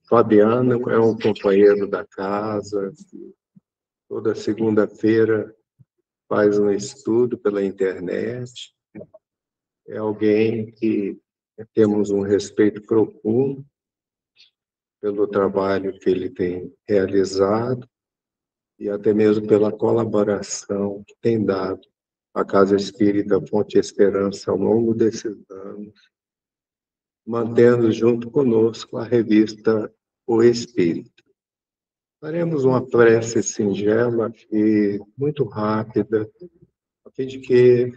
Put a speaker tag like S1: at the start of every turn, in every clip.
S1: Fabiano é um companheiro da casa, toda segunda-feira faz um estudo pela internet, é alguém que temos um respeito profundo pelo trabalho que ele tem realizado e até mesmo pela colaboração que tem dado à Casa Espírita Fonte Esperança ao longo desses anos, mantendo junto conosco a revista O Espírito. Faremos uma prece singela e muito rápida, a fim de que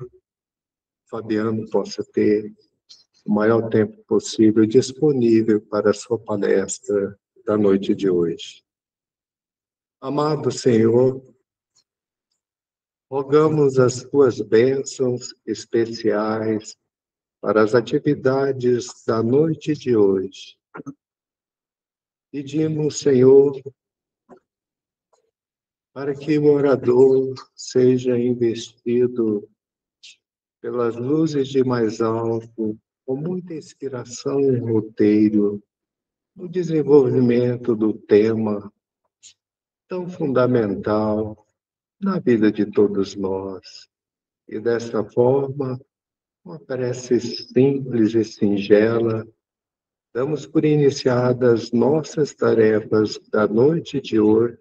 S1: Fabiano possa ter o maior tempo possível disponível para a sua palestra da noite de hoje. Amado Senhor, rogamos as tuas bênçãos especiais para as atividades da noite de hoje. Pedimos, Senhor, para que o orador seja investido pelas luzes de mais alto, com muita inspiração e roteiro, no desenvolvimento do tema tão fundamental na vida de todos nós. E dessa forma, uma prece simples e singela, damos por iniciadas nossas tarefas da noite de hoje,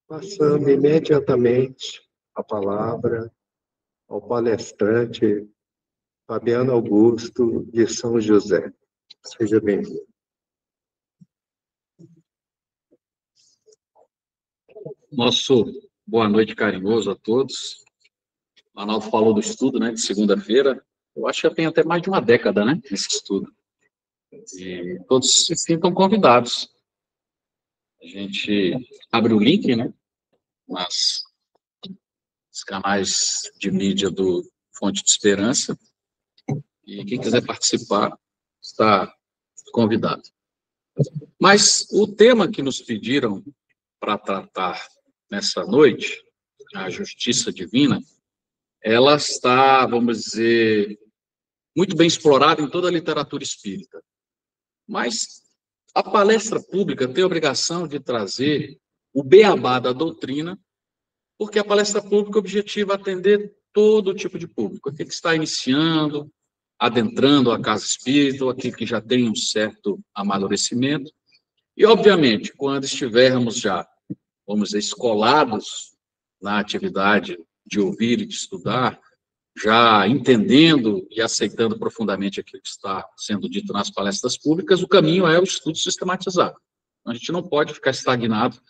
S1: passando imediatamente a palavra ao palestrante Fabiano Augusto de São José. Seja bem-vindo.
S2: Nosso boa noite carinhoso a todos. O Arnaldo falou do estudo, né, de segunda-feira. Eu acho que já tem até mais de uma década, né, esse estudo. E todos se sintam convidados. A gente abre o link, né, nos canais de mídia do Fonte de Esperança. E quem quiser participar está convidado. Mas o tema que nos pediram para tratar nessa noite, a justiça divina, ela está, vamos dizer, muito bem explorada em toda a literatura espírita. Mas a palestra pública tem a obrigação de trazer o beabá da doutrina, porque a palestra pública objetiva atender todo tipo de público, aquele que está iniciando, adentrando a casa espírita, ou aquele que já tem um certo amadurecimento. E, obviamente, quando estivermos já, vamos dizer, escolados na atividade de ouvir e de estudar, já entendendo e aceitando profundamente aquilo que está sendo dito nas palestras públicas, o caminho é o estudo sistematizado. A gente não pode ficar estagnado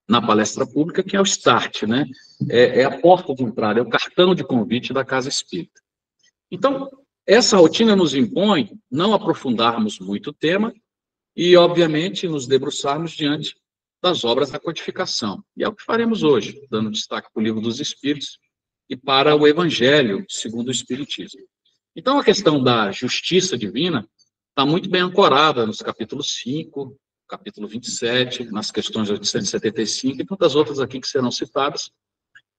S2: na palestra pública, que é o start, né? É a porta de entrada, é o cartão de convite da Casa Espírita. Então, essa rotina nos impõe não aprofundarmos muito o tema e, obviamente, nos debruçarmos diante das obras da codificação. E é o que faremos hoje, dando destaque para o Livro dos Espíritos e para o Evangelho segundo o Espiritismo. Então, a questão da justiça divina está muito bem ancorada nos capítulos 5, capítulo 27, nas questões 875 e tantas outras aqui que serão citadas,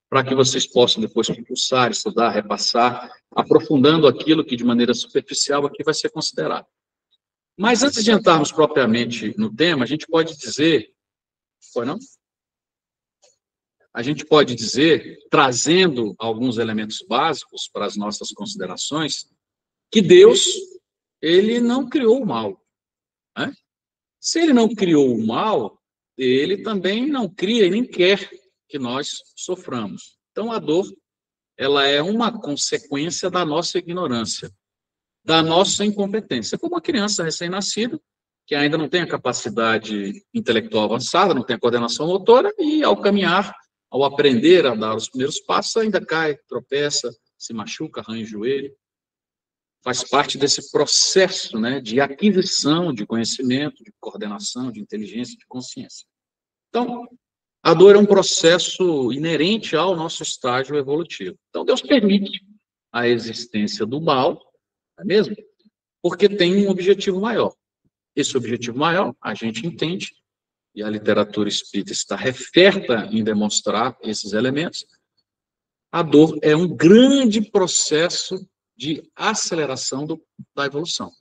S2: para que vocês possam depois compulsar, estudar, repassar, aprofundando aquilo que de maneira superficial aqui vai ser considerado. Mas antes de entrarmos propriamente no tema, a gente pode dizer, foi não? A gente pode dizer, trazendo alguns elementos básicos para as nossas considerações, que Deus, ele não criou o mal, né? Se ele não criou o mal, ele também não cria e nem quer que nós soframos. Então, a dor, ela é uma consequência da nossa ignorância, da nossa incompetência. Como uma criança recém-nascida, que ainda não tem a capacidade intelectual avançada, não tem a coordenação motora, e ao caminhar, ao aprender a dar os primeiros passos, ainda cai, tropeça, se machuca, arranha o joelho. Faz parte desse processo, né, de aquisição de conhecimento, de coordenação, de inteligência, de consciência. Então, a dor é um processo inerente ao nosso estágio evolutivo. Então, Deus permite a existência do mal, não é mesmo? Porque tem um objetivo maior. Esse objetivo maior, a gente entende, e a literatura espírita está referta em demonstrar esses elementos. A dor é um grande processo de aceleração da evolução.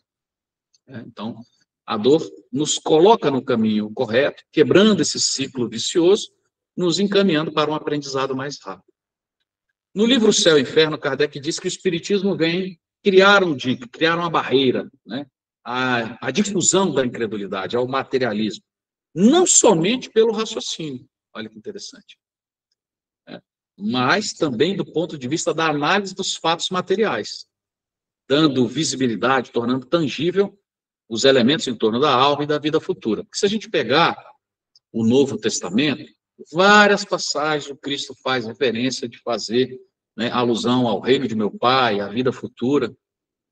S2: Então, A dor nos coloca no caminho correto, quebrando esse ciclo vicioso, nos encaminhando para um aprendizado mais rápido. No livro Céu e Inferno, Kardec diz que o Espiritismo vem criar um dique, criar uma barreira, né? A difusão da incredulidade, ao materialismo. Não somente pelo raciocínio, olha que interessante, mas também do ponto de vista da análise dos fatos materiais, dando visibilidade, tornando tangível os elementos em torno da alma e da vida futura. Porque se a gente pegar o Novo Testamento, várias passagens o Cristo faz referência de fazer, né, alusão ao reino de meu Pai, à vida futura,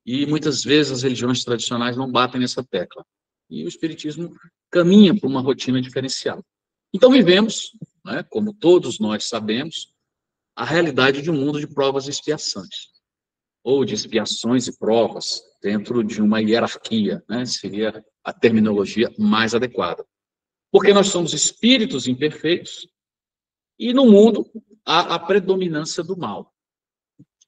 S2: e muitas vezes as religiões tradicionais não batem nessa tecla. E o Espiritismo caminha para uma rotina diferenciada. Então vivemos, né, como todos nós sabemos, a realidade de um mundo de provas e expiações, ou de expiações e provas, dentro de uma hierarquia, né, seria a terminologia mais adequada. Porque nós somos espíritos imperfeitos e no mundo há a predominância do mal.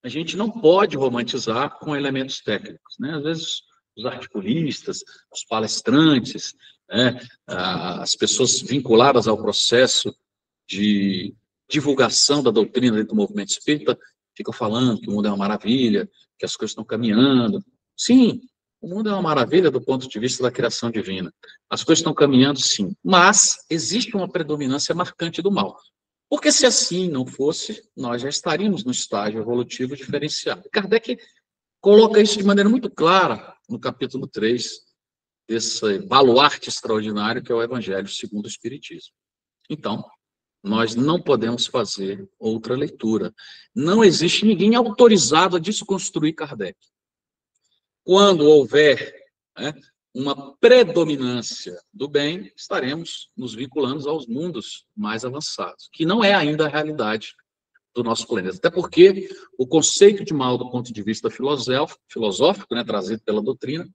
S2: A gente não pode romantizar com elementos técnicos, né? Às vezes os articulistas, os palestrantes, né, as pessoas vinculadas ao processo de divulgação da doutrina dentro do movimento espírita ficam falando que o mundo é uma maravilha, que as coisas estão caminhando. Sim, o mundo é uma maravilha do ponto de vista da criação divina. As coisas estão caminhando, sim, mas existe uma predominância marcante do mal. Porque se assim não fosse, nós já estaríamos no estágio evolutivo diferenciado. Kardec coloca isso de maneira muito clara no capítulo 3, desse baluarte extraordinário que é o Evangelho segundo o Espiritismo. Então, nós não podemos fazer outra leitura. Não existe ninguém autorizado a desconstruir Kardec. Quando houver, né, uma predominância do bem, estaremos nos vinculando aos mundos mais avançados, que não é ainda a realidade do nosso planeta. Até porque o conceito de mal, do ponto de vista filosófico, né, trazido pela doutrina,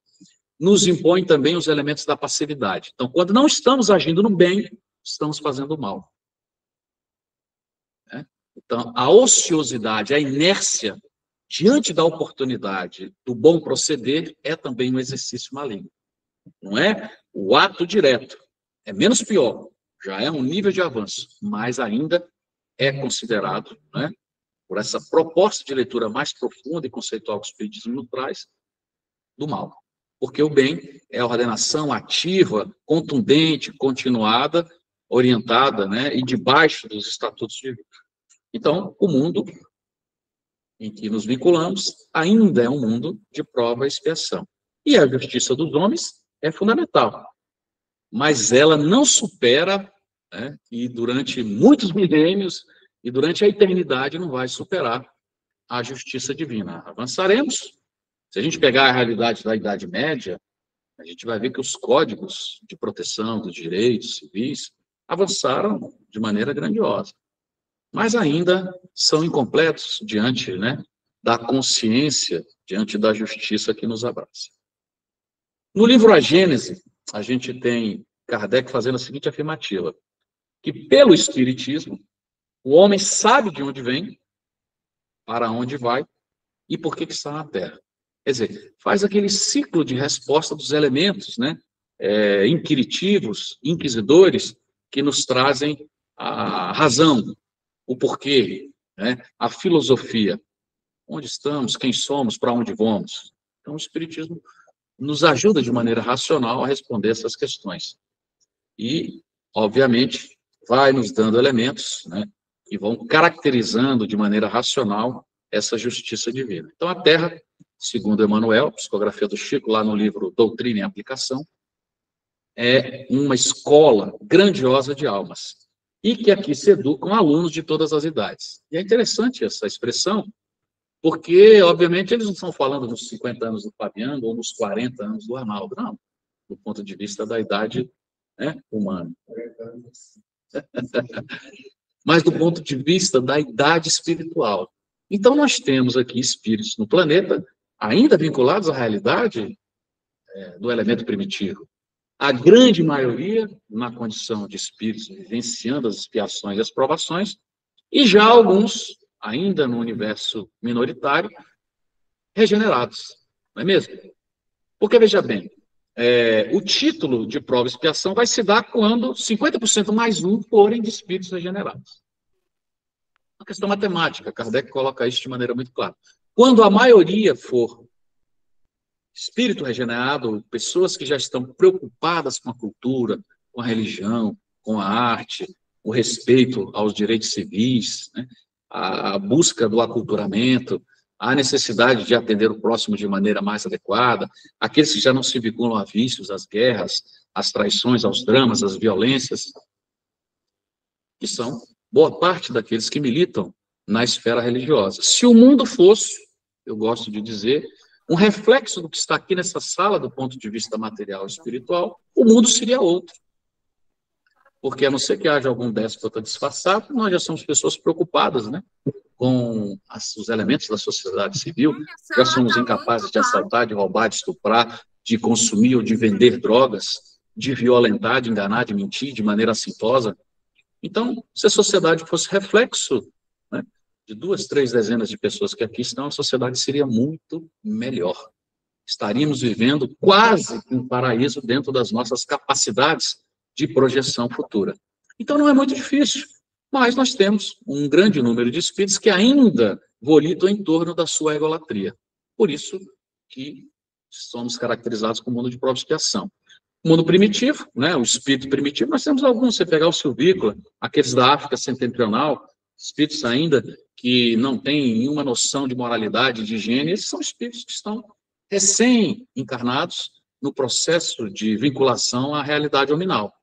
S2: nos impõe também os elementos da passividade. Então, quando não estamos agindo no bem, estamos fazendo o mal. Então, a ociosidade, a inércia, diante da oportunidade do bom proceder, é também um exercício maligno. Não é o ato direto, é menos pior, já é um nível de avanço, mas ainda é considerado, né, por essa proposta de leitura mais profunda e conceitual que o Espiritismo nos traz, do mal. Porque o bem é a ordenação ativa, contundente, continuada, orientada, né, e debaixo dos estatutos divinos. Então, o mundo em que nos vinculamos ainda é um mundo de prova e expiação. E a justiça dos homens é fundamental, mas ela não supera, né, e durante muitos milênios e durante a eternidade não vai superar a justiça divina. Avançaremos. Se a gente pegar a realidade da Idade Média, a gente vai ver que os códigos de proteção dos direitos civis avançaram de maneira grandiosa, mas ainda são incompletos diante, né, da consciência, diante da justiça que nos abraça. No livro A Gênese, a gente tem Kardec fazendo a seguinte afirmativa, que pelo Espiritismo, o homem sabe de onde vem, para onde vai e por que está na Terra. Quer dizer, faz aquele ciclo de resposta dos elementos, né, inquiritivos, inquisidores, que nos trazem a razão, o porquê, né, a filosofia. Onde estamos, quem somos, para onde vamos. Então, o Espiritismo nos ajuda de maneira racional a responder essas questões. E, obviamente, vai nos dando elementos, né, que vão caracterizando de maneira racional essa justiça divina. Então, a Terra, segundo Emmanuel, psicografia do Chico, lá no livro Doutrina e Aplicação, é uma escola grandiosa de almas, e que aqui se educam alunos de todas as idades. E é interessante essa expressão, porque, obviamente, eles não estão falando nos 50 anos do Fabiano ou nos 40 anos do Arnaldo, não, do ponto de vista da idade, né, humana. Mas do ponto de vista da idade espiritual. Então, nós temos aqui espíritos no planeta, ainda vinculados à realidade do elemento primitivo. A grande maioria, na condição de espíritos, vivenciando as expiações e as provações, e já alguns, ainda no universo minoritário, regenerados, não é mesmo? Porque, veja bem, o título de prova e expiação vai se dar quando 50% mais um forem de espíritos regenerados. Uma questão matemática, Kardec coloca isso de maneira muito clara. Quando a maioria for espírito regenerado, pessoas que já estão preocupadas com a cultura, com a religião, com a arte, o respeito aos direitos civis, né, a busca do aculturamento, a necessidade de atender o próximo de maneira mais adequada, aqueles que já não se vinculam a vícios, às guerras, às traições, aos dramas, às violências, que são boa parte daqueles que militam na esfera religiosa. Se o mundo fosse, eu gosto de dizer, um reflexo do que está aqui nessa sala do ponto de vista material e espiritual, o mundo seria outro. Porque, a não ser que haja algum déspota disfarçado, nós já somos pessoas preocupadas, né, com os elementos da sociedade civil, já somos incapazes de assaltar, de roubar, de estuprar, de consumir ou de vender drogas, de violentar, de enganar, de mentir de maneira assintosa. Então, se a sociedade fosse reflexo, né, de 2, 3 dezenas de pessoas que aqui estão, a sociedade seria muito melhor. Estaríamos vivendo quase um paraíso dentro das nossas capacidades de projeção futura. Então, não é muito difícil, mas nós temos um grande número de espíritos que ainda volitam em torno da sua egolatria. Por isso que somos caracterizados como mundo de prova e expiação. O mundo primitivo, né, o espírito primitivo, nós temos alguns, você pegar o silvícola, aqueles da África setentrional, espíritos ainda que não têm nenhuma noção de moralidade, de higiene, esses são espíritos que estão recém-encarnados no processo de vinculação à realidade nominal.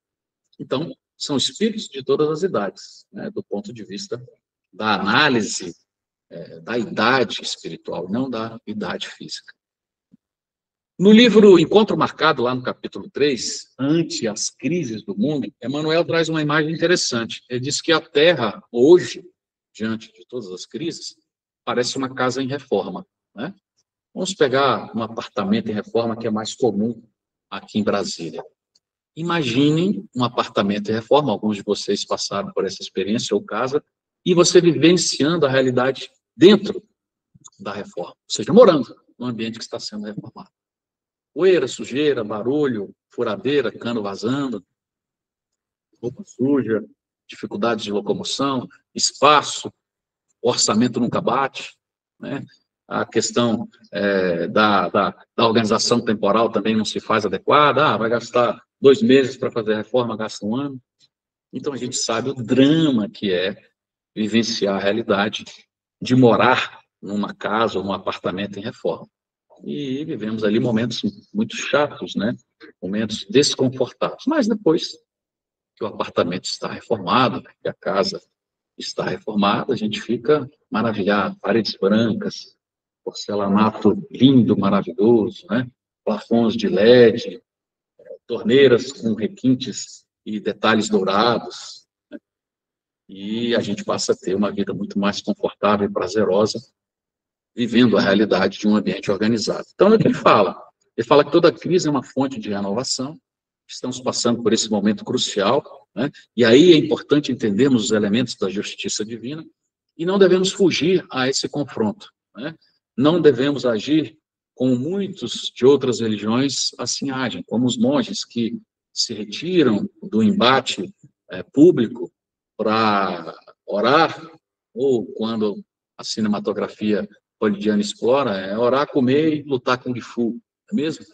S2: Então, são espíritos de todas as idades, né, do ponto de vista da análise da idade espiritual, não da idade física. No livro Encontro Marcado, lá no capítulo 3, Ante as Crises do Mundo, Emmanuel traz uma imagem interessante. Ele diz que a Terra, hoje, diante de todas as crises, parece uma casa em reforma, né? Vamos pegar um apartamento em reforma que é mais comum aqui em Brasília. Imaginem um apartamento em reforma, alguns de vocês passaram por essa experiência ou casa, e você vivenciando a realidade dentro da reforma, ou seja, morando no ambiente que está sendo reformado. Poeira, sujeira, barulho, furadeira, cano vazando, roupa suja, dificuldades de locomoção, espaço, orçamento nunca bate, né? A questão da organização temporal também não se faz adequada. Vai gastar 2 meses para fazer a reforma, gasta 1 ano. Então, a gente sabe o drama que é vivenciar a realidade de morar numa casa ou num apartamento em reforma. E vivemos ali momentos muito chatos, né? Momentos desconfortáveis. Mas depois que o apartamento está reformado, que a casa está reformada, a gente fica maravilhado. Paredes brancas, porcelanato lindo, maravilhoso, né? Plafons de LED, torneiras com requintes e detalhes dourados, né? E a gente passa a ter uma vida muito mais confortável e prazerosa, vivendo a realidade de um ambiente organizado. Então, é o que ele fala. Ele fala que toda crise é uma fonte de renovação, estamos passando por esse momento crucial, né? E aí é importante entendermos os elementos da justiça divina e não devemos fugir a esse confronto, né? Não devemos agir como muitos de outras religiões assim agem, como os monges que se retiram do embate público para orar, ou quando a cinematografia hollywoodiana explora, orar, comer e lutar Kung Fu, não é mesmo?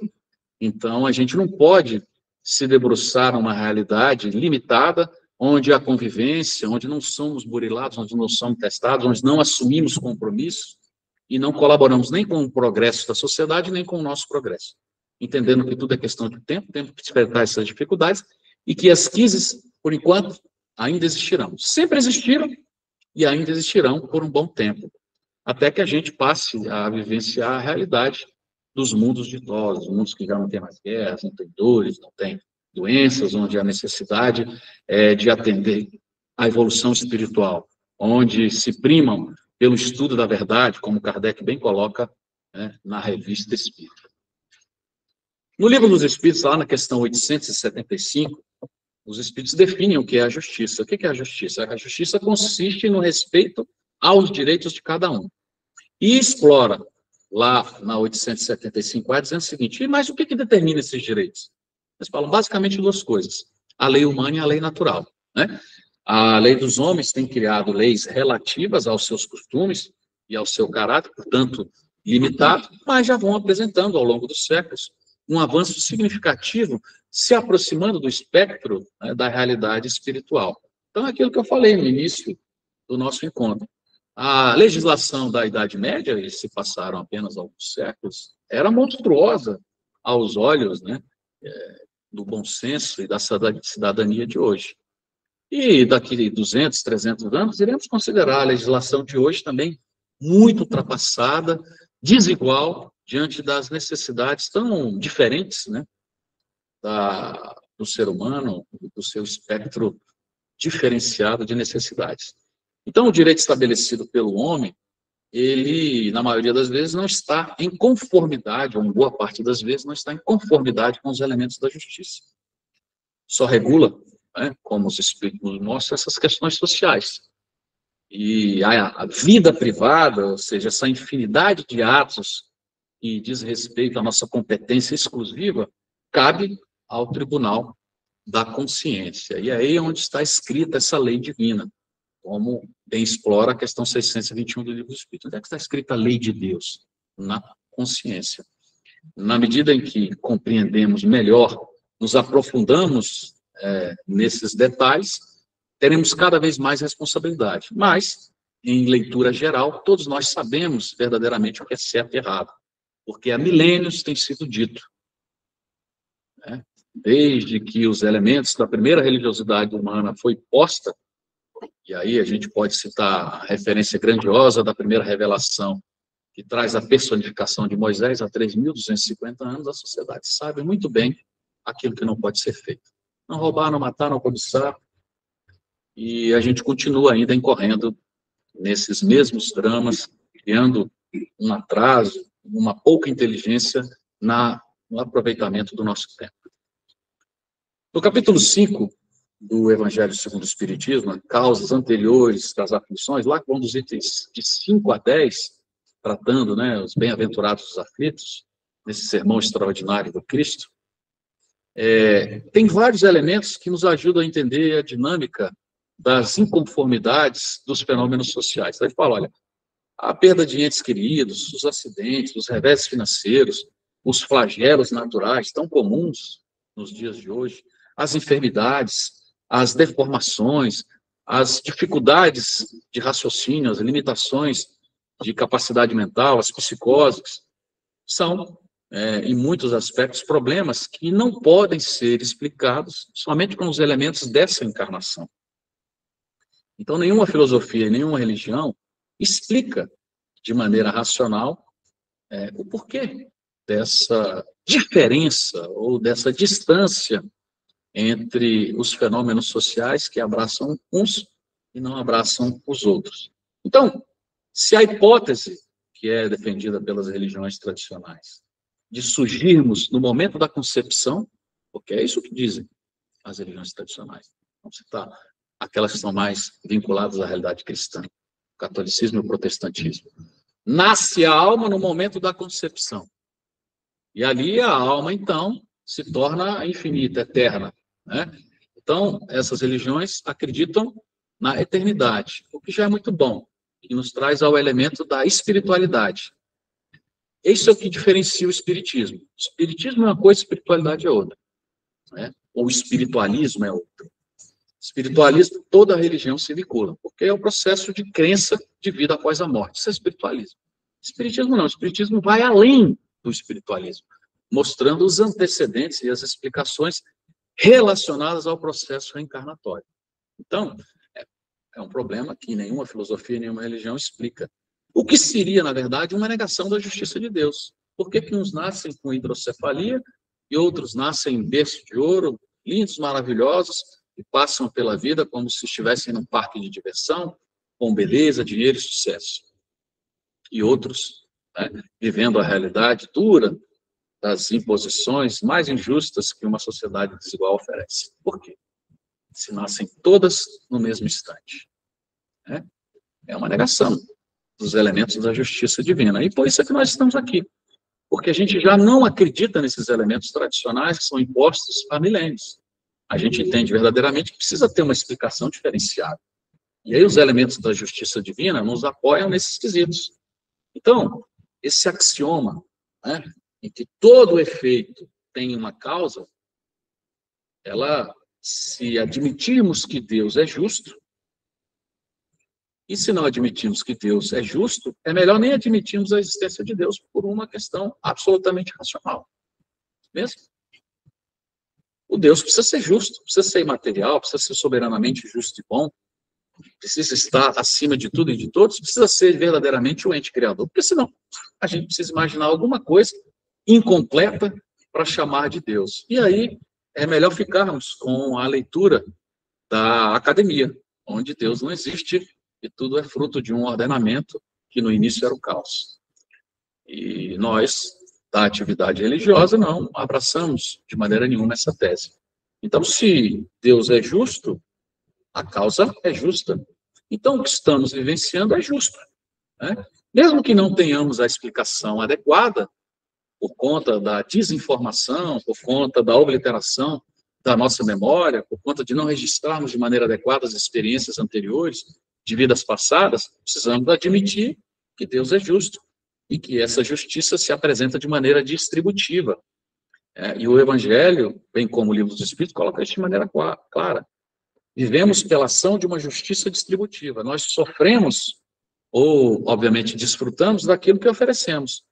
S2: Então, a gente não pode se debruçar numa realidade limitada, onde a convivência, onde não somos burilados, onde não somos testados, onde não assumimos compromissos, e não colaboramos nem com o progresso da sociedade, nem com o nosso progresso. Entendendo que tudo é questão de tempo, temos que despertar essas dificuldades, e que as crises, por enquanto, ainda existirão. Sempre existiram, e ainda existirão por um bom tempo, até que a gente passe a vivenciar a realidade dos mundos ditosos, mundos que já não tem mais guerras, não tem dores, não tem doenças, onde a necessidade é de atender à evolução espiritual, onde se primam pelo estudo da verdade, como Kardec bem coloca, né, na Revista Espírita. No Livro dos Espíritos, lá na questão 875, os Espíritos definem o que é a justiça. O que é a justiça? A justiça consiste no respeito aos direitos de cada um. E explora lá na 875A, dizendo o seguinte: mas o que determina esses direitos? Eles falam basicamente duas coisas: a lei humana e a lei natural, né? A lei dos homens tem criado leis relativas aos seus costumes e ao seu caráter, portanto, limitado, mas já vão apresentando ao longo dos séculos um avanço significativo, se aproximando do espectro, né, da realidade espiritual. Então, é aquilo que eu falei no início do nosso encontro. A legislação da Idade Média, e se passaram apenas alguns séculos, era monstruosa aos olhos, né, do bom senso e da cidadania de hoje. E daqui 200, 300 anos, iremos considerar a legislação de hoje também muito ultrapassada, desigual, diante das necessidades tão diferentes, né, do ser humano, do seu espectro diferenciado de necessidades. Então, o direito estabelecido pelo homem, ele, na maioria das vezes, não está em conformidade, ou em boa parte das vezes, não está em conformidade com os elementos da justiça. Só regula, né, como os Espíritos nos mostram, essas questões sociais. E a vida privada, ou seja, essa infinidade de atos que diz respeito à nossa competência exclusiva, cabe ao tribunal da consciência. E aí é onde está escrita essa lei divina, como bem explora a questão 621 do Livro do Espírito. Onde é que está escrita a lei de Deus? Na consciência. Na medida em que compreendemos melhor, nos aprofundamos nesses detalhes, teremos cada vez mais responsabilidade. Mas, em leitura geral, todos nós sabemos verdadeiramente o que é certo e errado, porque há milênios tem sido dito, né? Desde que os elementos da primeira religiosidade humana foi posta, e aí a gente pode citar a referência grandiosa da primeira revelação, que traz a personificação de Moisés há 3.250 anos, a sociedade sabe muito bem aquilo que não pode ser feito. Não roubar, não matar, não cobiçar, e a gente continua ainda incorrendo nesses mesmos dramas, criando um atraso, uma pouca inteligência no aproveitamento do nosso tempo. No capítulo 5 do Evangelho segundo o Espiritismo, causas anteriores das aflições, lá vão dos itens de 5 a 10, tratando, né, os bem-aventurados dos aflitos, nesse sermão extraordinário do Cristo, tem vários elementos que nos ajudam a entender a dinâmica das inconformidades dos fenômenos sociais. Então, ele fala, olha, a perda de entes queridos, os acidentes, os reveses financeiros, os flagelos naturais tão comuns nos dias de hoje, as enfermidades, as deformações, as dificuldades de raciocínio, as limitações de capacidade mental, as psicoses, são, em muitos aspectos, problemas que não podem ser explicados somente com os elementos dessa encarnação. Então, nenhuma filosofia, nenhuma religião explica de maneira racional o porquê dessa diferença ou dessa distância entre os fenômenos sociais que abraçam uns e não abraçam os outros. Então, se a hipótese que é defendida pelas religiões tradicionais de surgirmos no momento da concepção, porque é isso que dizem as religiões tradicionais, vamos citar aquelas que são mais vinculadas à realidade cristã, o catolicismo e o protestantismo. Nasce a alma no momento da concepção. E ali a alma, então, se torna infinita, eterna, né? Então, essas religiões acreditam na eternidade, o que já é muito bom, que nos traz ao elemento da espiritualidade. Isso é o que diferencia o espiritismo. O espiritismo é uma coisa, a espiritualidade é outra, né? Ou o espiritualismo é outra. Espiritualismo, toda religião se vincula, porque é o processo de crença de vida após a morte. Isso é espiritualismo. Espiritismo não, o espiritismo vai além do espiritualismo, mostrando os antecedentes e as explicações relacionadas ao processo reencarnatório. Então, é um problema que nenhuma filosofia, nenhuma religião explica. O que seria, na verdade, uma negação da justiça de Deus. Por que uns nascem com hidrocefalia e outros nascem em berço de ouro, lindos, maravilhosos, e passam pela vida como se estivessem num parque de diversão, com beleza, dinheiro e sucesso. E outros, né, vivendo a realidade dura das imposições mais injustas que uma sociedade desigual oferece. Por quê? Se nascem todas no mesmo instante, né? É uma negação dos elementos da justiça divina. E por isso é que nós estamos aqui. Porque a gente já não acredita nesses elementos tradicionais que são impostos há milênios. A gente entende verdadeiramente que precisa ter uma explicação diferenciada. E aí os elementos da justiça divina nos apoiam nesses quesitos. Então, esse axioma, né, em que todo efeito tem uma causa, ela, se admitirmos que Deus é justo, e se não admitirmos que Deus é justo, é melhor nem admitirmos a existência de Deus por uma questão absolutamente racional. Mesmo? O Deus precisa ser justo, precisa ser imaterial, precisa ser soberanamente justo e bom, precisa estar acima de tudo e de todos, precisa ser verdadeiramente o ente criador, porque senão a gente precisa imaginar alguma coisa incompleta para chamar de Deus. E aí é melhor ficarmos com a leitura da academia, onde Deus não existe e tudo é fruto de um ordenamento que no início era o caos. E nós, da atividade religiosa, não abraçamos de maneira nenhuma essa tese. Então, se Deus é justo, a causa é justa. Então, o que estamos vivenciando é justo, né? Mesmo que não tenhamos a explicação adequada, por conta da desinformação, por conta da obliteração da nossa memória, por conta de não registrarmos de maneira adequada as experiências anteriores, de vidas passadas, precisamos admitir que Deus é justo e que essa justiça se apresenta de maneira distributiva. E o Evangelho, bem como o Livro dos Espíritos, coloca isso de maneira clara. Vivemos pela ação de uma justiça distributiva. Nós sofremos, ou, obviamente, desfrutamos daquilo que oferecemos.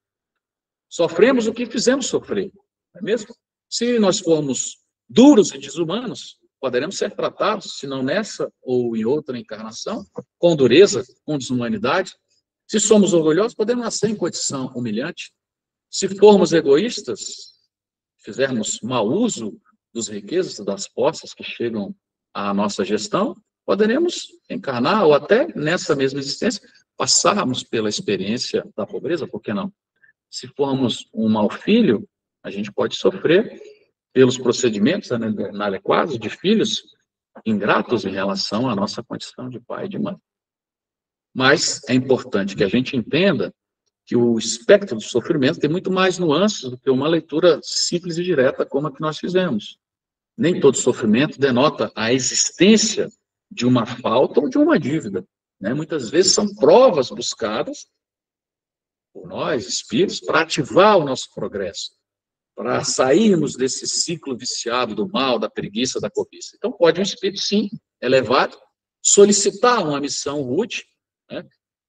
S2: Sofremos o que fizemos sofrer, não é mesmo? Se nós formos duros e desumanos, poderemos ser tratados, se não nessa ou em outra encarnação, com dureza, com desumanidade. Se somos orgulhosos, podemos nascer em condição humilhante. Se formos egoístas, fizermos mau uso dos riquezas, das posses que chegam à nossa gestão, poderemos encarnar, ou até nessa mesma existência, passarmos pela experiência da pobreza, por que não? Se formos um mau filho, a gente pode sofrer pelos procedimentos inadequados de filhos ingratos em relação à nossa condição de pai e de mãe. Mas é importante que a gente entenda que o espectro do sofrimento tem muito mais nuances do que uma leitura simples e direta como a que nós fizemos. Nem todo sofrimento denota a existência de uma falta ou de uma dívida, né? Muitas vezes são provas buscadas por nós, espíritos, para ativar o nosso progresso, para sairmos desse ciclo viciado do mal, da preguiça, da cobiça. Então, pode um espírito, sim, elevado, solicitar uma missão rude, né,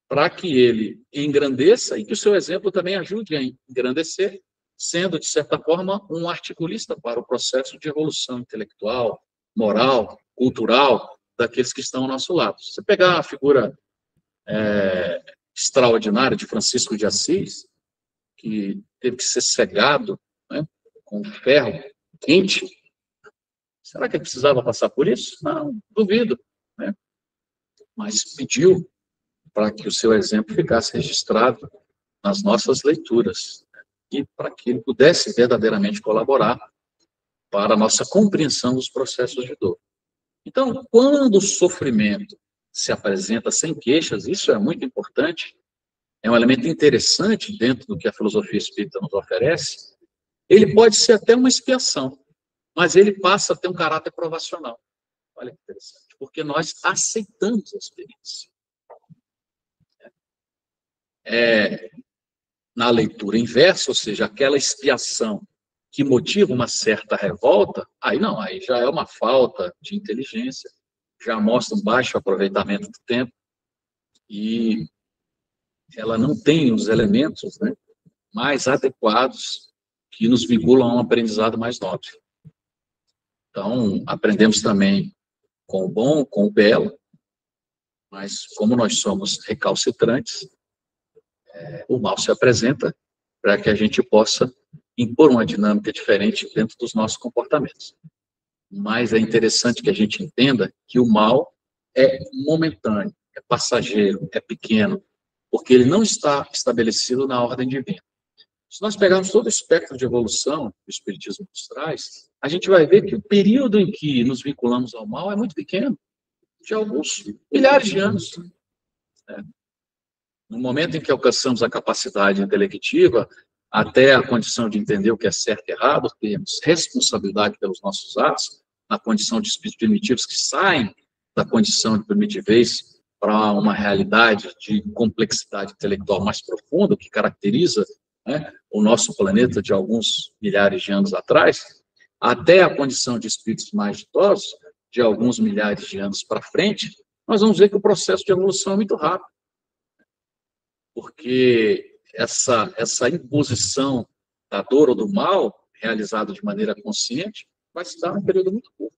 S2: para que ele engrandeça e que o seu exemplo também ajude a engrandecer, sendo, de certa forma, um articulista para o processo de evolução intelectual, moral, cultural, daqueles que estão ao nosso lado. Se você pegar a figura extraordinária de Francisco de Assis, que teve que ser cegado, né, com ferro quente, será que ele precisava passar por isso? Não, duvido, né? Mas pediu para que o seu exemplo ficasse registrado nas nossas leituras, né, e para que ele pudesse verdadeiramente colaborar para a nossa compreensão dos processos de dor. Então, quando o sofrimento se apresenta sem queixas, isso é muito importante, é um elemento interessante dentro do que a filosofia espírita nos oferece. Ele pode ser até uma expiação, mas ele passa a ter um caráter provacional. Olha que interessante, porque nós aceitamos a experiência. Na leitura inversa, ou seja, aquela expiação que motiva uma certa revolta, aí não, aí já é uma falta de inteligência, já mostra um baixo aproveitamento do tempo, e ela não tem os elementos, né, mais adequados que nos vinculam a um aprendizado mais nobre. Então, aprendemos também com o bom, com o belo, mas como nós somos recalcitrantes, o mal se apresenta para que a gente possa impor uma dinâmica diferente dentro dos nossos comportamentos. Mas é interessante que a gente entenda que o mal é momentâneo, é passageiro, é pequeno, porque ele não está estabelecido na ordem divina. Se nós pegarmos todo o espectro de evolução que o Espiritismo nos traz, a gente vai ver que o período em que nos vinculamos ao mal é muito pequeno, de alguns milhares de anos. No momento em que alcançamos a capacidade intelectiva, até a condição de entender o que é certo e errado, temos responsabilidade pelos nossos atos, na condição de espíritos primitivos que saem da condição de primitivez para uma realidade de complexidade intelectual mais profunda, que caracteriza, né, o nosso planeta de alguns milhares de anos atrás, até a condição de espíritos mais ditosos, de alguns milhares de anos para frente, nós vamos ver que o processo de evolução é muito rápido. Porque essa imposição da dor ou do mal, realizada de maneira consciente, vai se dar num período muito curto.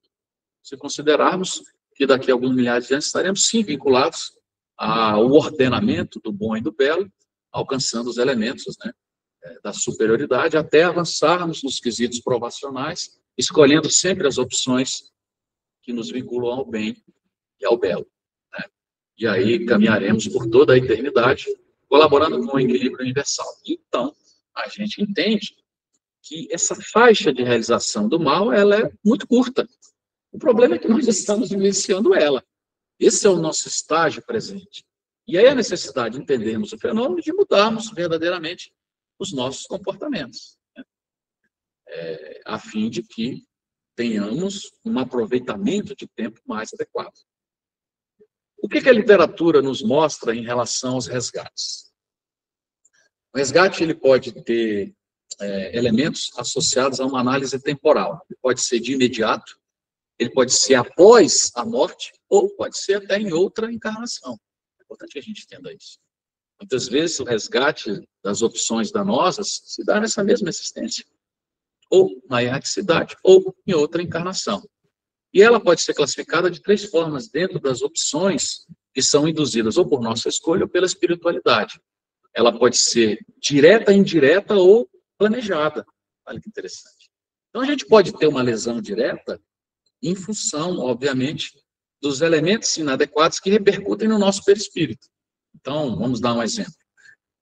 S2: Se considerarmos que daqui a alguns milhares de anos estaremos, sim, vinculados ao ordenamento do bom e do belo, alcançando os elementos, né, da superioridade, até avançarmos nos quesitos provacionais, escolhendo sempre as opções que nos vinculam ao bem e ao belo, né? E aí caminharemos por toda a eternidade, colaborando com o equilíbrio universal. Então, a gente entende que essa faixa de realização do mal, ela é muito curta. O problema é que nós estamos vivenciando ela. Esse é o nosso estágio presente. E aí a necessidade de entendermos o fenômeno e de mudarmos verdadeiramente os nossos comportamentos, né? A fim de que tenhamos um aproveitamento de tempo mais adequado. O que a literatura nos mostra em relação aos resgates? O resgate ele pode ter elementos associados a uma análise temporal. Ele pode ser de imediato, ele pode ser após a morte, ou pode ser até em outra encarnação. É importante que a gente entenda isso. Muitas vezes o resgate das opções danosas se dá nessa mesma existência, ou na erraticidade, ou em outra encarnação. E ela pode ser classificada de 3 formas dentro das opções que são induzidas ou por nossa escolha ou pela espiritualidade. Ela pode ser direta, indireta ou planejada. Olha que interessante. Então, a gente pode ter uma lesão direta em função, obviamente, dos elementos inadequados que repercutem no nosso perispírito. Então, vamos dar um exemplo.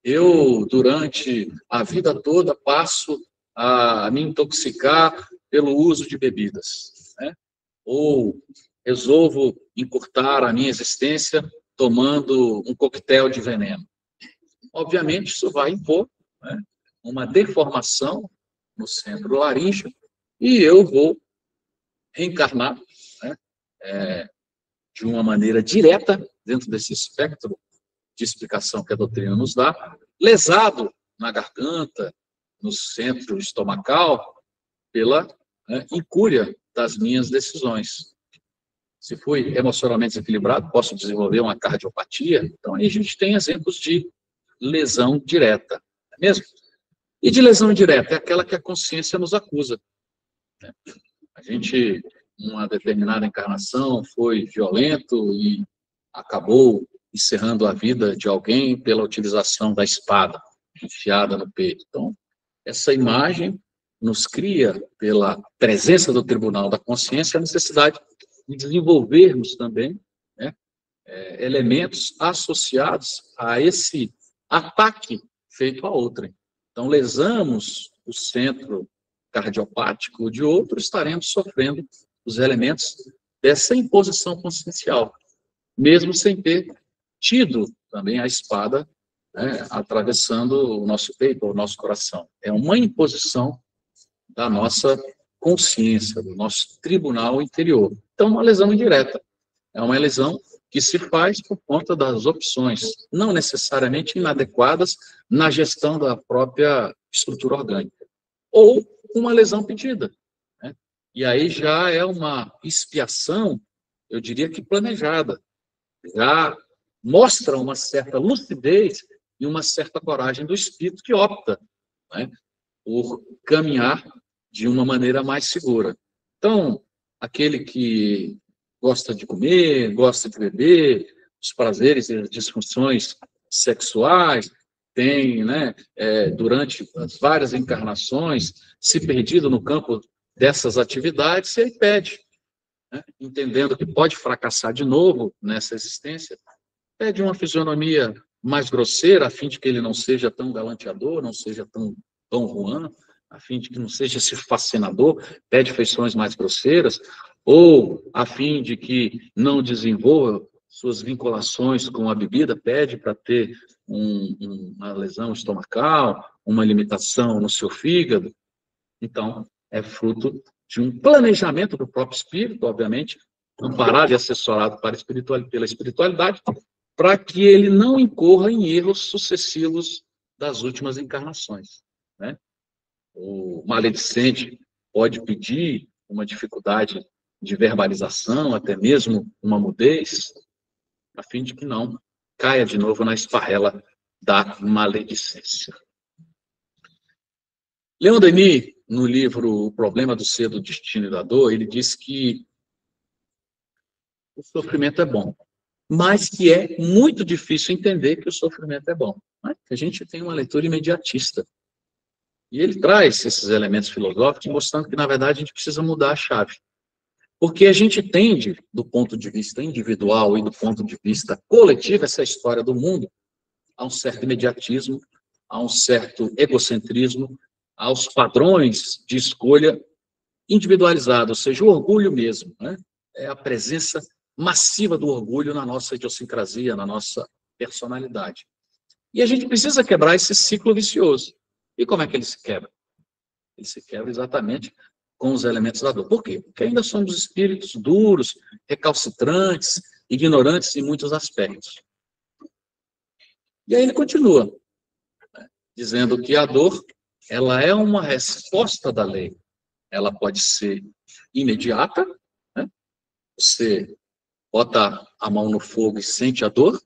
S2: Eu, durante a vida toda, passo a me intoxicar pelo uso de bebidas, né? Ou resolvo encurtar a minha existência tomando um coquetel de veneno. Obviamente, isso vai impor, né, uma deformação no centro laríngeo e eu vou reencarnar, né, de uma maneira direta, dentro desse espectro de explicação que a doutrina nos dá, lesado na garganta, no centro estomacal, pela, né, incúria das minhas decisões. Se fui emocionalmente desequilibrado, posso desenvolver uma cardiopatia. Então, aí a gente tem exemplos de lesão direta, não é mesmo? E de lesão indireta é aquela que a consciência nos acusa, né? A gente, numa determinada encarnação, foi violento e acabou encerrando a vida de alguém pela utilização da espada enfiada no peito. Então, essa imagem nos cria, pela presença do tribunal da consciência, a necessidade de desenvolvermos também, né, elementos associados a esse ataque feito a outrem. Então, lesamos o centro cardiopático de outro, estaremos sofrendo os elementos dessa imposição consciencial, mesmo sem ter tido também a espada, né, atravessando o nosso peito, o nosso coração. É uma imposição da nossa consciência, do nosso tribunal interior. Então, uma lesão indireta. É uma lesão que se faz por conta das opções, não necessariamente inadequadas na gestão da própria estrutura orgânica. Ou uma lesão pedida, né? E aí já é uma expiação, eu diria que planejada. Já mostra uma certa lucidez e uma certa coragem do espírito que opta, né, por caminhar de uma maneira mais segura. Então, aquele que gosta de comer, gosta de beber, os prazeres e as disfunções sexuais, tem, né, durante as várias encarnações, se perdido no campo dessas atividades, ele pede, né, entendendo que pode fracassar de novo nessa existência, pede uma fisionomia mais grosseira, a fim de que ele não seja tão galanteador, não seja tão Dom Juan, a fim de que não seja esse fascinador, pede feições mais grosseiras, ou a fim de que não desenvolva suas vinculações com a bebida, pede para ter uma lesão estomacal, uma limitação no seu fígado. Então, é fruto de um planejamento do próprio espírito, obviamente, amparado e assessorado pela espiritualidade, para que ele não incorra em erros sucessivos das últimas encarnações, né? O maledicente pode pedir uma dificuldade de verbalização, até mesmo uma mudez, a fim de que não caia de novo na esparrela da maledicência. Leon Denis, no livro O Problema do Ser, do Destino e da Dor, ele diz que o sofrimento é bom, mas que é muito difícil entender que o sofrimento é bom. Né? A gente tem uma leitura imediatista. E ele traz esses elementos filosóficos, mostrando que, na verdade, a gente precisa mudar a chave. Porque a gente tende, do ponto de vista individual e do ponto de vista coletivo, essa história do mundo, a um certo imediatismo, a um certo egocentrismo, aos padrões de escolha individualizado, ou seja, o orgulho mesmo, né? É a presença massiva do orgulho na nossa idiosincrasia, na nossa personalidade. E a gente precisa quebrar esse ciclo vicioso. E como é que ele se quebra? Ele se quebra exatamente com os elementos da dor. Por quê? Porque ainda somos espíritos duros, recalcitrantes, ignorantes em muitos aspectos. E aí ele continua, né, dizendo que a dor, ela é uma resposta da lei. Ela pode ser imediata, né? Você bota a mão no fogo e sente a dor,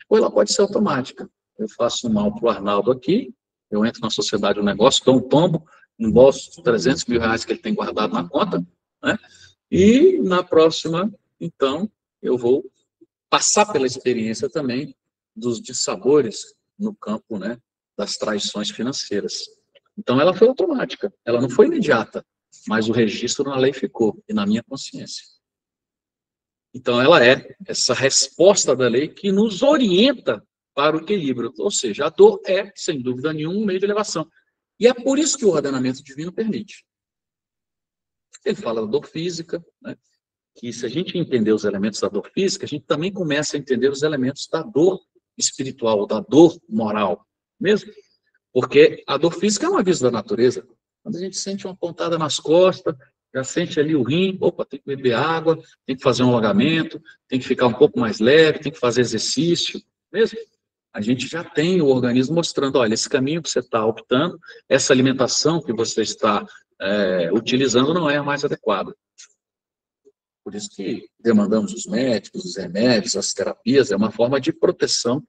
S2: ou ela pode ser automática. Eu faço um mal para o Arnaldo aqui, eu entro na sociedade do negócio, dou um tombo, embolso os 300 mil reais que ele tem guardado na conta, né? E na próxima, então, eu vou passar pela experiência também dos dissabores no campo, né, das traições financeiras. Então, ela foi automática, ela não foi imediata, mas o registro na lei ficou, e na minha consciência. Então, ela é essa resposta da lei que nos orienta para o equilíbrio. Ou seja, a dor é, sem dúvida nenhuma, um meio de elevação. E é por isso que o ordenamento divino permite. Ele fala da dor física, né? Que se a gente entender os elementos da dor física, a gente também começa a entender os elementos da dor espiritual, da dor moral, mesmo. Porque a dor física é um aviso da natureza. Quando a gente sente uma pontada nas costas, já sente ali o rim, opa, tem que beber água, tem que fazer um alongamento, tem que ficar um pouco mais leve, tem que fazer exercício, mesmo. A gente já tem o organismo mostrando, olha, esse caminho que você está optando, essa alimentação que você está utilizando não é a mais adequada. Por isso que demandamos os médicos, os remédios, as terapias, é uma forma de proteção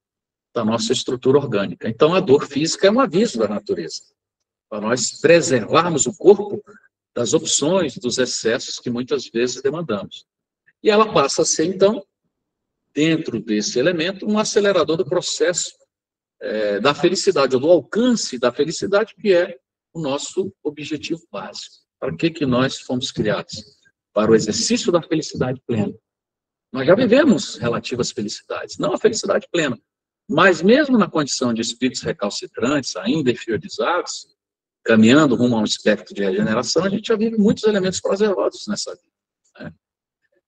S2: da nossa estrutura orgânica. Então, a dor física é um aviso da natureza, para nós preservarmos o corpo das opções, dos excessos que muitas vezes demandamos. E ela passa a ser, então, dentro desse elemento, um acelerador do processo da felicidade, ou do alcance da felicidade, que é o nosso objetivo básico. Para que nós fomos criados? Para o exercício da felicidade plena. Nós já vivemos relativas felicidades, não a felicidade plena, mas mesmo na condição de espíritos recalcitrantes, ainda inferiorizados, caminhando rumo a um espectro de regeneração, a gente já vive muitos elementos prazerosos nessa vida, né?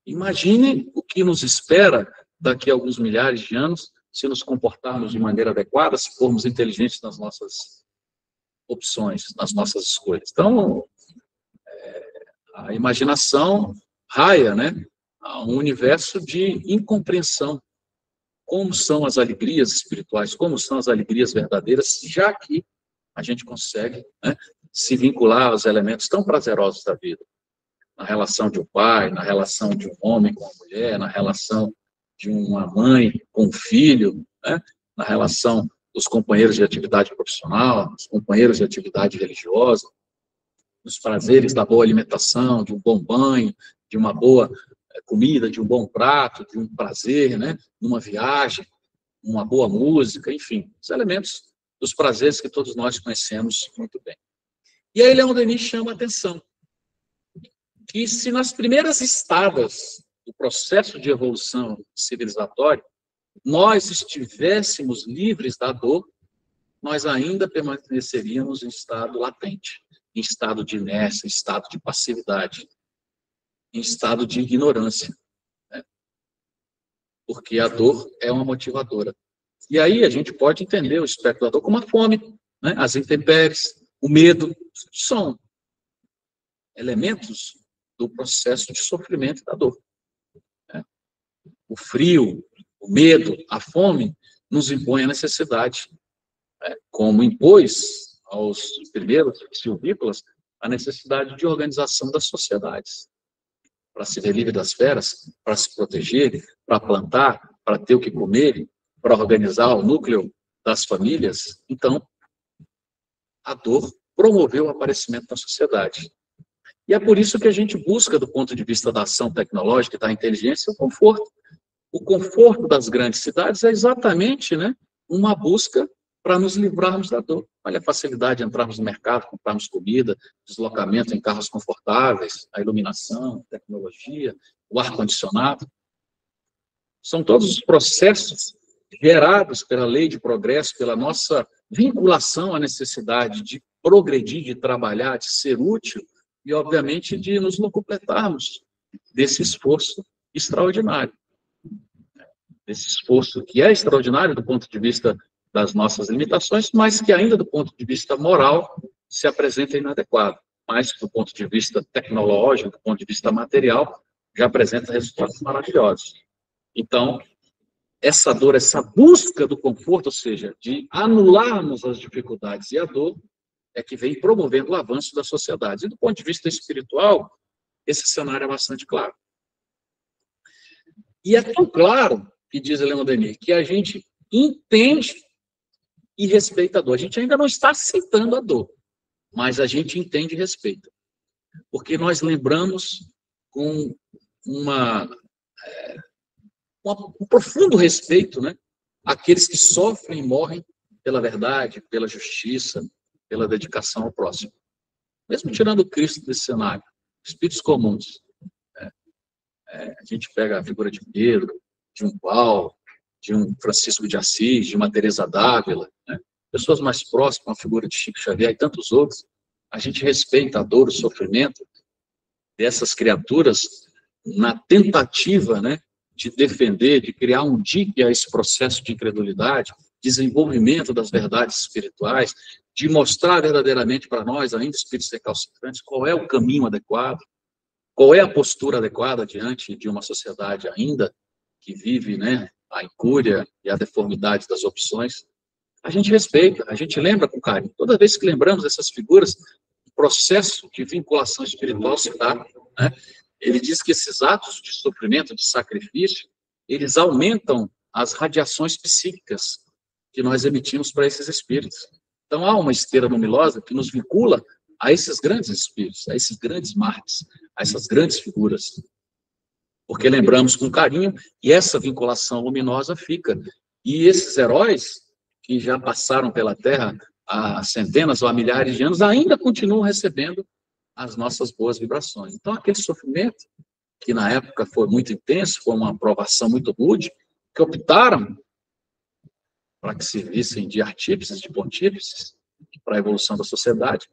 S2: Imaginem o que nos espera daqui a alguns milhares de anos, se nos comportarmos de maneira adequada, se formos inteligentes nas nossas opções, nas nossas escolhas. Então, a imaginação raia, né, a um universo de incompreensão. Como são as alegrias espirituais, como são as alegrias verdadeiras, já que a gente consegue, né, se vincular aos elementos tão prazerosos da vida. Na relação de um pai, na relação de um homem com uma mulher, na relação de uma mãe com um filho, né, na relação dos companheiros de atividade profissional, dos companheiros de atividade religiosa, dos prazeres da boa alimentação, de um bom banho, de uma boa comida, de um bom prato, de um prazer, né, numa viagem, uma boa música, enfim, os elementos dos prazeres que todos nós conhecemos muito bem. E aí Leon Denis chama a atenção que se nas primeiras estadas do processo de evolução civilizatória nós estivéssemos livres da dor, nós ainda permaneceríamos em estado latente, em estado de inércia, em estado de passividade, em estado de ignorância, né? porque a dor é uma motivadora. E aí a gente pode entender o espectro da dor como a fome, né? As intempéries, o medo, são elementos do processo de sofrimento da dor, né? O frio, o medo, a fome nos impõe a necessidade, né? Como impôs aos primeiros silvícolas a necessidade de organização das sociedades, para se ver livre das feras, para se proteger, para plantar, para ter o que comer, para organizar o núcleo das famílias. Então, a dor promoveu o aparecimento da sociedade. E é por isso que a gente busca, do ponto de vista da ação tecnológica e da inteligência, o conforto. O conforto das grandes cidades é exatamente, né, uma busca para nos livrarmos da dor. Olha a facilidade de entrarmos no mercado, comprarmos comida, deslocamento em carros confortáveis, a iluminação, a tecnologia, o ar-condicionado. São todos os processos gerados pela lei de progresso, pela nossa vinculação à necessidade de progredir, de trabalhar, de ser útil e, obviamente, de nos locupletarmos desse esforço extraordinário. Esse esforço que é extraordinário do ponto de vista das nossas limitações, mas que ainda do ponto de vista moral se apresenta inadequado. Mas do ponto de vista tecnológico, do ponto de vista material, já apresenta resultados maravilhosos. Então, essa dor, essa busca do conforto, ou seja, de anularmos as dificuldades e a dor, é que vem promovendo o avanço da sociedade. E do ponto de vista espiritual, esse cenário é bastante claro. E é tão claro, que diz Leon Denis, que a gente entende e respeita a dor. A gente ainda não está aceitando a dor, mas a gente entende e respeita. Porque nós lembramos com um profundo respeito, né, aqueles que sofrem e morrem pela verdade, pela justiça, pela dedicação ao próximo. Mesmo tirando o Cristo desse cenário, espíritos comuns. A gente pega a figura de Pedro, de um Paulo, de um Francisco de Assis, de uma Teresa d'Ávila, né? Pessoas mais próximas, a figura de Chico Xavier e tantos outros. A gente respeita a dor, o sofrimento dessas criaturas na tentativa, né, de defender, de criar um dique a esse processo de incredulidade, desenvolvimento das verdades espirituais, de mostrar verdadeiramente para nós, ainda espíritos recalcitrantes, qual é o caminho adequado, qual é a postura adequada diante de uma sociedade ainda que vive, né, a incúria e a deformidade das opções. A gente respeita, a gente lembra com carinho. Toda vez que lembramos dessas figuras, o processo de vinculação espiritual se dá, né? Ele diz que esses atos de sofrimento, de sacrifício, eles aumentam as radiações psíquicas que nós emitimos para esses espíritos. Então, há uma esteira luminosa que nos vincula a esses grandes espíritos, a esses grandes mártires, a essas grandes figuras. Porque lembramos com carinho e essa vinculação luminosa fica. E esses heróis que já passaram pela Terra há centenas ou há milhares de anos ainda continuam recebendo as nossas boas vibrações. Então, aquele sofrimento, que na época foi muito intenso, foi uma provação muito rude, que optaram para que servissem de artífices, de pontífices, para a evolução da sociedade,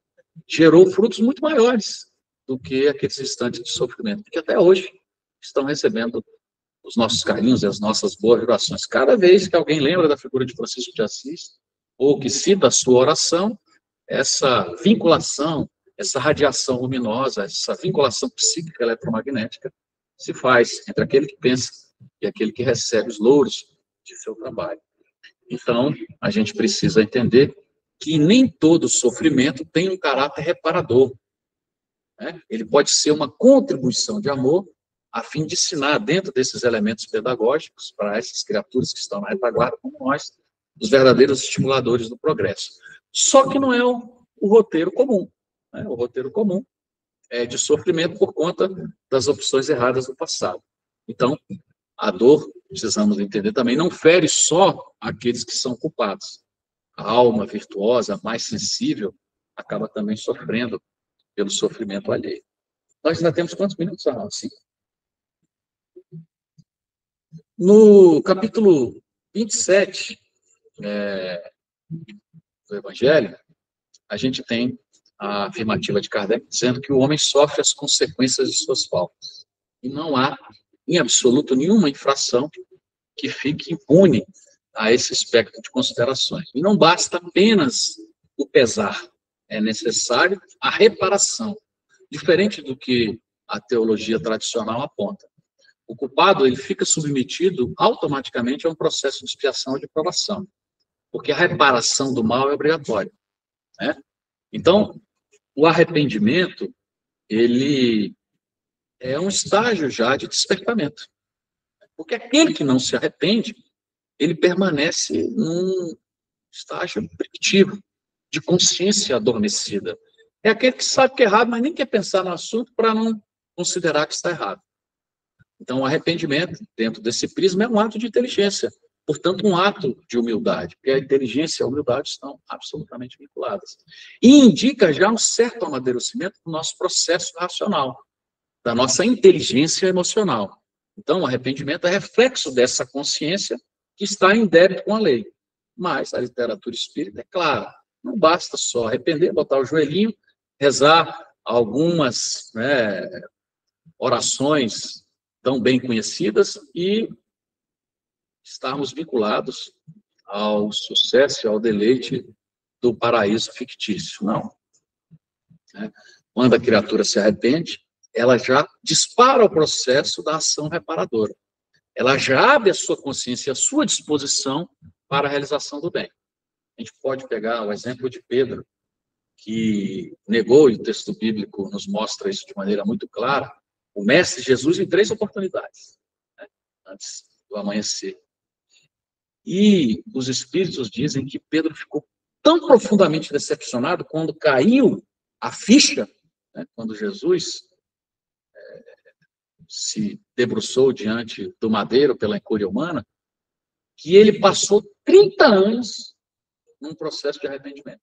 S2: gerou frutos muito maiores do que aqueles instantes de sofrimento, que até hoje estão recebendo os nossos carinhos e as nossas boas vibrações. Cada vez que alguém lembra da figura de Francisco de Assis, ou que cita a sua oração, essa vinculação, essa radiação luminosa, essa vinculação psíquica eletromagnética se faz entre aquele que pensa e aquele que recebe os louros de seu trabalho. Então, a gente precisa entender que nem todo sofrimento tem um caráter reparador, né? Ele pode ser uma contribuição de amor a fim de ensinar dentro desses elementos pedagógicos para essas criaturas que estão na retaguarda, como nós, os verdadeiros estimuladores do progresso. Só que não é o roteiro comum, né? O roteiro comum é de sofrimento por conta das opções erradas do passado. Então, a dor, precisamos entender também, não fere só aqueles que são culpados. A alma virtuosa, mais sensível, acaba também sofrendo pelo sofrimento alheio. Nós ainda temos quantos minutos, Arnaldo? 5. No capítulo 27 do Evangelho, a gente tem a afirmativa de Kardec dizendo que o homem sofre as consequências de suas faltas. E não há, em absoluto, nenhuma infração que fique impune a esse espectro de considerações. E não basta apenas o pesar, é necessário a reparação, diferente do que a teologia tradicional aponta. O culpado, ele fica submetido automaticamente a um processo de expiação e de provação, porque a reparação do mal é obrigatória, né? Então, o arrependimento, ele é um estágio já de despertamento, porque aquele que não se arrepende, ele permanece num estágio primitivo, de consciência adormecida. É aquele que sabe que é errado, mas nem quer pensar no assunto para não considerar que está errado. Então, o arrependimento, dentro desse prisma, é um ato de inteligência, portanto, um ato de humildade, porque a inteligência e a humildade estão absolutamente vinculadas. E indica já um certo amadurecimento do nosso processo racional, da nossa inteligência emocional. Então, o arrependimento é reflexo dessa consciência que está em débito com a lei. Mas a literatura espírita é clara, não basta só arrepender, botar o joelhinho, rezar algumas, né, orações tão bem conhecidas e estarmos vinculados ao sucesso e ao deleite do paraíso fictício. Não. Quando a criatura se arrepende, ela já dispara o processo da ação reparadora. Ela já abre a sua consciência, a sua disposição para a realização do bem. A gente pode pegar o exemplo de Pedro, que negou, e o texto bíblico nos mostra isso de maneira muito clara, o Mestre Jesus em 3 oportunidades, né, antes do amanhecer. E os Espíritos dizem que Pedro ficou tão profundamente decepcionado quando caiu a ficha, né, quando Jesus se debruçou diante do madeiro pela incúria humana, que ele passou 30 anos num processo de arrependimento.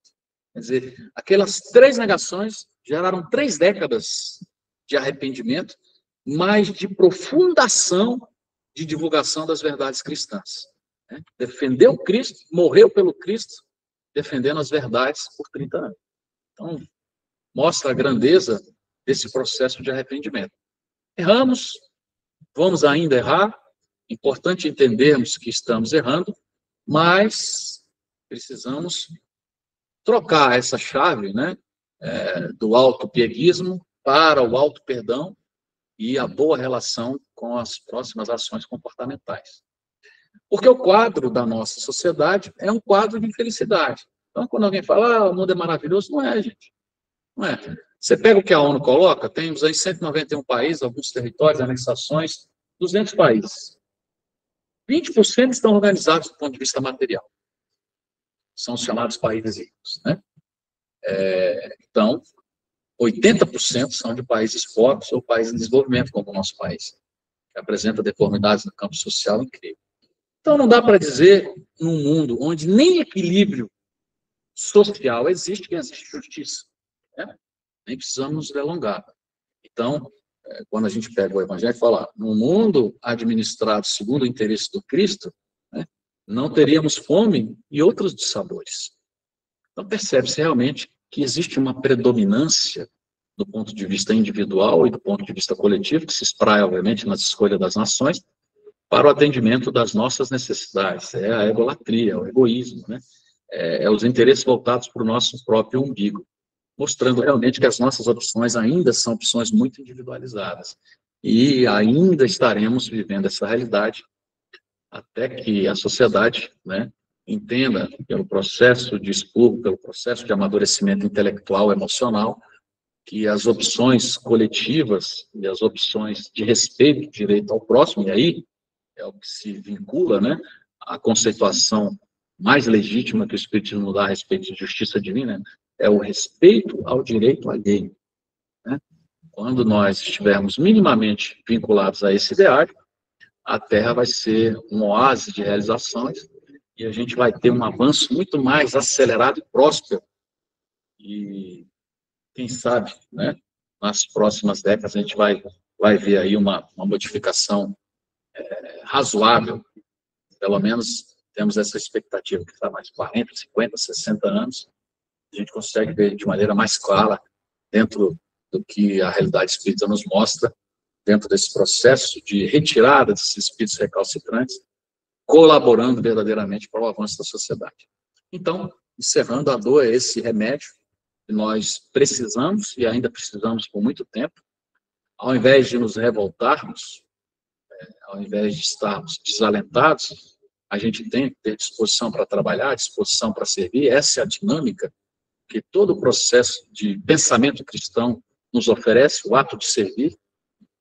S2: Quer dizer, aquelas 3 negações geraram 3 décadas de arrependimento, mas de profunda ação de divulgação das verdades cristãs. Né? Defendeu Cristo, morreu pelo Cristo, defendendo as verdades por 30 anos. Então, mostra a grandeza desse processo de arrependimento. Erramos, vamos ainda errar, importante entendermos que estamos errando, mas precisamos trocar essa chave, né, do autopieguismo para o auto-perdão e a boa relação com as próximas ações comportamentais. Porque o quadro da nossa sociedade é um quadro de infelicidade. Então, quando alguém fala, o mundo é maravilhoso, não é, gente. Não é. Você pega o que a ONU coloca, temos aí 191 países, alguns territórios, anexações, 200 países. 20% estão organizados do ponto de vista material. São os chamados países ricos, né? Então, 80% são de países pobres ou países em desenvolvimento, como o nosso país, que apresenta deformidades no campo social incrível. Então, não dá para dizer, num mundo onde nem equilíbrio social existe, que existe justiça. Né? Nem precisamos nos delongar. Então, quando a gente pega o Evangelho e fala, num mundo administrado segundo o interesse do Cristo, né, não teríamos fome e outros dissabores. Então, percebe-se realmente que existe uma predominância do ponto de vista individual e do ponto de vista coletivo, que se espraia, obviamente, nas escolhas das nações, para o atendimento das nossas necessidades. É a egolatria, é o egoísmo, né? É os interesses voltados para o nosso próprio umbigo, mostrando realmente que as nossas opções ainda são opções muito individualizadas. E ainda estaremos vivendo essa realidade até que a sociedade, né, entenda, pelo processo de expurgo, pelo processo de amadurecimento intelectual, emocional, que as opções coletivas e as opções de respeito, direito ao próximo, e aí é o que se vincula, né, à conceituação mais legítima que o Espiritismo dá a respeito de justiça divina, é o respeito ao direito alheio. Né? Quando nós estivermos minimamente vinculados a esse ideário, a Terra vai ser um oásis de realizações e a gente vai ter um avanço muito mais acelerado e próspero. E, quem sabe, né, nas próximas décadas a gente vai ver aí uma modificação razoável. Pelo menos temos essa expectativa, que está mais 40, 50, 60 anos, a gente consegue ver de maneira mais clara, dentro do que a realidade espírita nos mostra, dentro desse processo de retirada desses espíritos recalcitrantes, colaborando verdadeiramente para o avanço da sociedade. Então, encerrando, a dor é esse remédio que nós precisamos, e ainda precisamos por muito tempo. Ao invés de nos revoltarmos, ao invés de estarmos desalentados, a gente tem que ter disposição para trabalhar, disposição para servir. Essa é a dinâmica que todo o processo de pensamento cristão nos oferece, o ato de servir.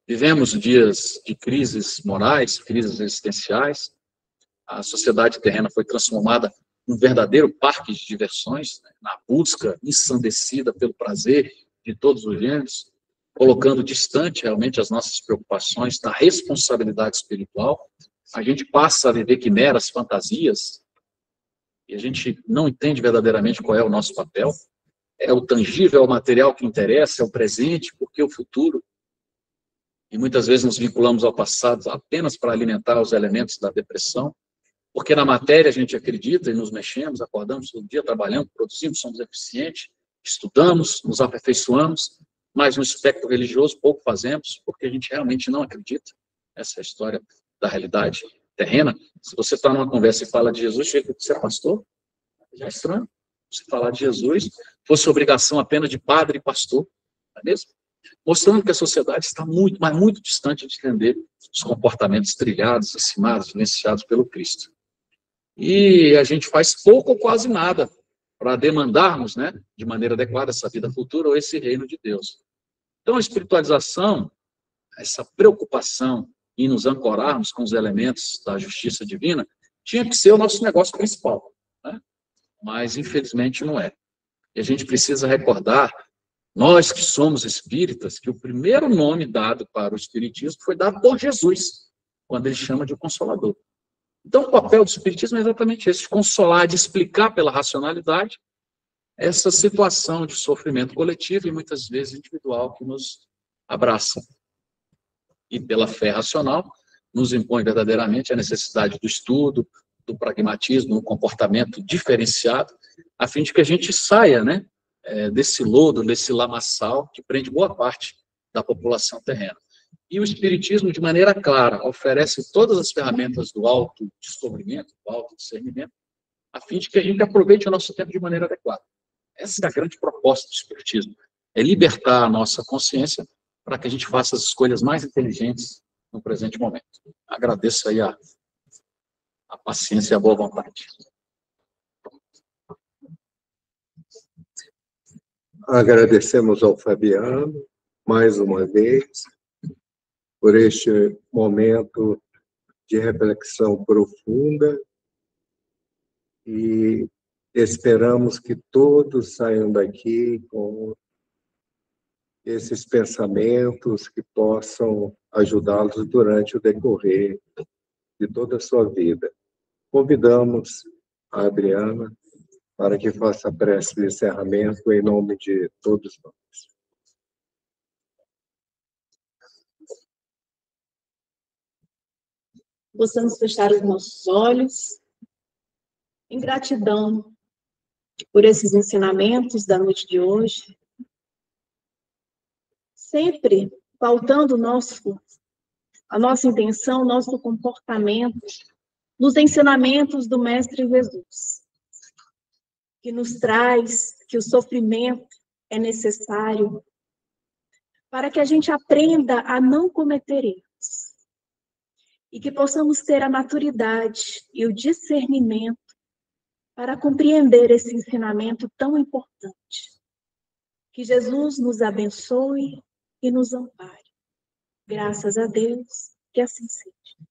S2: Vivemos dias de crises morais, crises existenciais. A sociedade terrena foi transformada num verdadeiro parque de diversões, né, na busca ensandecida pelo prazer de todos os gêneros, colocando distante realmente as nossas preocupações da responsabilidade espiritual. A gente passa a viver quimeras, fantasias, e a gente não entende verdadeiramente qual é o nosso papel. É o tangível, é o material que interessa, é o presente, porque o futuro. E muitas vezes nos vinculamos ao passado apenas para alimentar os elementos da depressão, porque na matéria a gente acredita e nos mexemos, acordamos todo dia, trabalhando, produzimos, somos eficientes, estudamos, nos aperfeiçoamos, mas no espectro religioso pouco fazemos, porque a gente realmente não acredita. Essa é a história da realidade terrena. Se você está numa conversa e fala de Jesus, chega que você é pastor, já é estranho. Se falar de Jesus fosse obrigação apenas de padre e pastor, não é mesmo? Mostrando que a sociedade está muito, mas muito distante de entender os comportamentos trilhados, ensinados, vivenciados pelo Cristo. E a gente faz pouco ou quase nada para demandarmos, né, de maneira adequada essa vida futura ou esse reino de Deus. Então, a espiritualização, essa preocupação em nos ancorarmos com os elementos da justiça divina, tinha que ser o nosso negócio principal, né? Mas, infelizmente, não é. E a gente precisa recordar, nós que somos espíritas, que o primeiro nome dado para o espiritismo foi dado por Jesus, quando ele chama de Consolador. Então, o papel do espiritismo é exatamente esse, de consolar, de explicar pela racionalidade essa situação de sofrimento coletivo e muitas vezes individual que nos abraça. E pela fé racional, nos impõe verdadeiramente a necessidade do estudo, do pragmatismo, um comportamento diferenciado, a fim de que a gente saia, né, desse lodo, desse lamaçal que prende boa parte da população terrena. E o Espiritismo, de maneira clara, oferece todas as ferramentas do autodescobrimento, do autodiscernimento, a fim de que a gente aproveite o nosso tempo de maneira adequada. Essa é a grande proposta do Espiritismo, é libertar a nossa consciência para que a gente faça as escolhas mais inteligentes no presente momento. Agradeço aí a paciência e a boa vontade.
S1: Agradecemos ao Fabiano, mais uma vez, por este momento de reflexão profunda e esperamos que todos saiam daqui com esses pensamentos que possam ajudá-los durante o decorrer de toda a sua vida. Convidamos a Adriana para que faça a prece de encerramento em nome de todos nós.
S3: Possamos fechar os nossos olhos em gratidão por esses ensinamentos da noite de hoje, sempre pautando a nossa intenção, nosso comportamento nos ensinamentos do Mestre Jesus, que nos traz que o sofrimento é necessário para que a gente aprenda a não cometer erros e que possamos ter a maturidade e o discernimento para compreender esse ensinamento tão importante. Que Jesus nos abençoe e nos ampare. Graças a Deus, que assim seja.